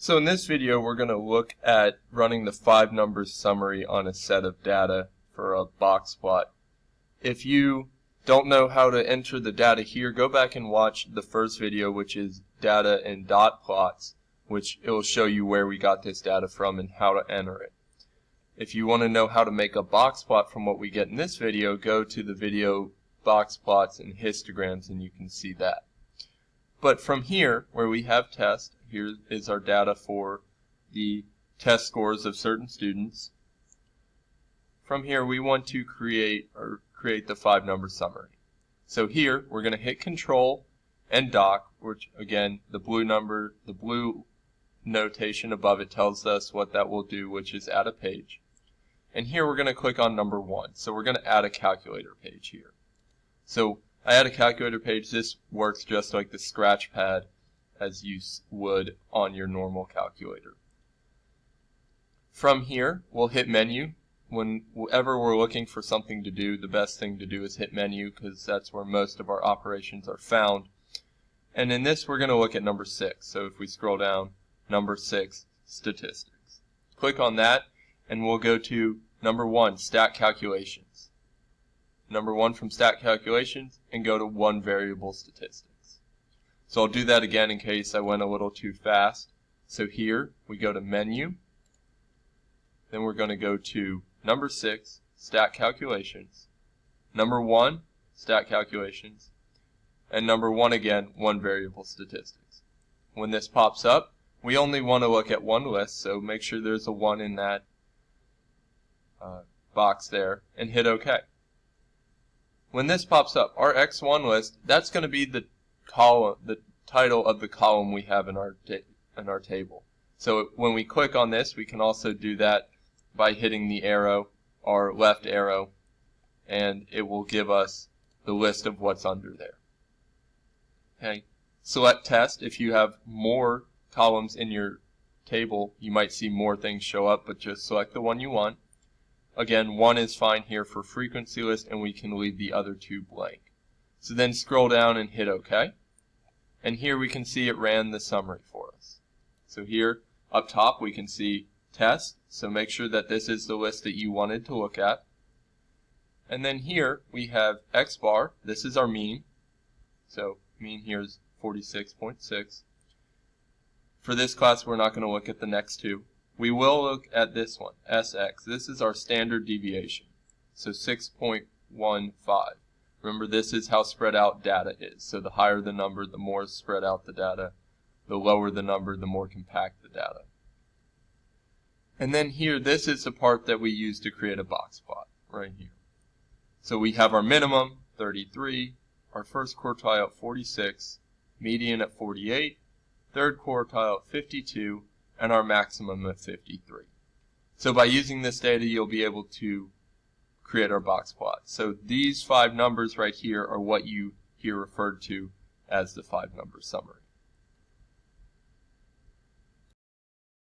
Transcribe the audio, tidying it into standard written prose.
So in this video, we're going to look at running the 5 numbers summary on a set of data for a box plot. If you don't know how to enter the data here, go back and watch the first video, which is data and dot plots, which it will show you where we got this data from and how to enter it. If you want to know how to make a box plot from what we get in this video, go to the video box plots and histograms and you can see that. But from here, where we have test, here is our data for the test scores of certain students. From here, we want to create the 5 number summary. So here, we're going to hit Control and Dock, which again, the blue notation above it tells us what that will do, which is add a page. And here we're going to click on number 1. So we're going to add a calculator page here. So I add a calculator page. This works just like the scratch pad as you would on your normal calculator. From here, we'll hit menu. Whenever we're looking for something to do, the best thing to do is hit menu because that's where most of our operations are found. And in this, we're going to look at number 6. So if we scroll down, number 6, statistics. Click on that, and we'll go to number 1, stat calculations. Number 1 from stat calculations, and go to 1 variable statistics. So I'll do that again in case I went a little too fast. So here, we go to menu. Then we're going to go to number 6, stat calculations. Number 1, stat calculations. And number 1 again, 1 variable statistics. When this pops up, we only want to look at one list, so make sure there's a 1 in that box there, and hit OK. When this pops up, our X1 list, that's going to be the title of the column we have in our table. So when we click on this, we can also do that by hitting the arrow, or left arrow, and it will give us the list of what's under there. Okay. Select test. If you have more columns in your table, you might see more things show up, but just select the one you want. Again, 1 is fine here for frequency list, and we can leave the other 2 blank. So then scroll down and hit OK. And here we can see it ran the summary for us. So here up top we can see test, so make sure that this is the list that you wanted to look at. And then here we have X bar, this is our mean. So mean here is 46.6. For this class we're not going to look at the next 2. We will look at this one, SX. This is our standard deviation, so 6.15. Remember, this is how spread out data is. So the higher the number, the more spread out the data. The lower the number, the more compact the data. And then here, this is the part that we use to create a box plot, right here. So we have our minimum, 33, our first quartile at 46, median at 48, third quartile at 52, and our maximum at 53. So by using this data, you'll be able to create our box plot. So these 5 numbers right here are what you hear referred to as the 5 number summary.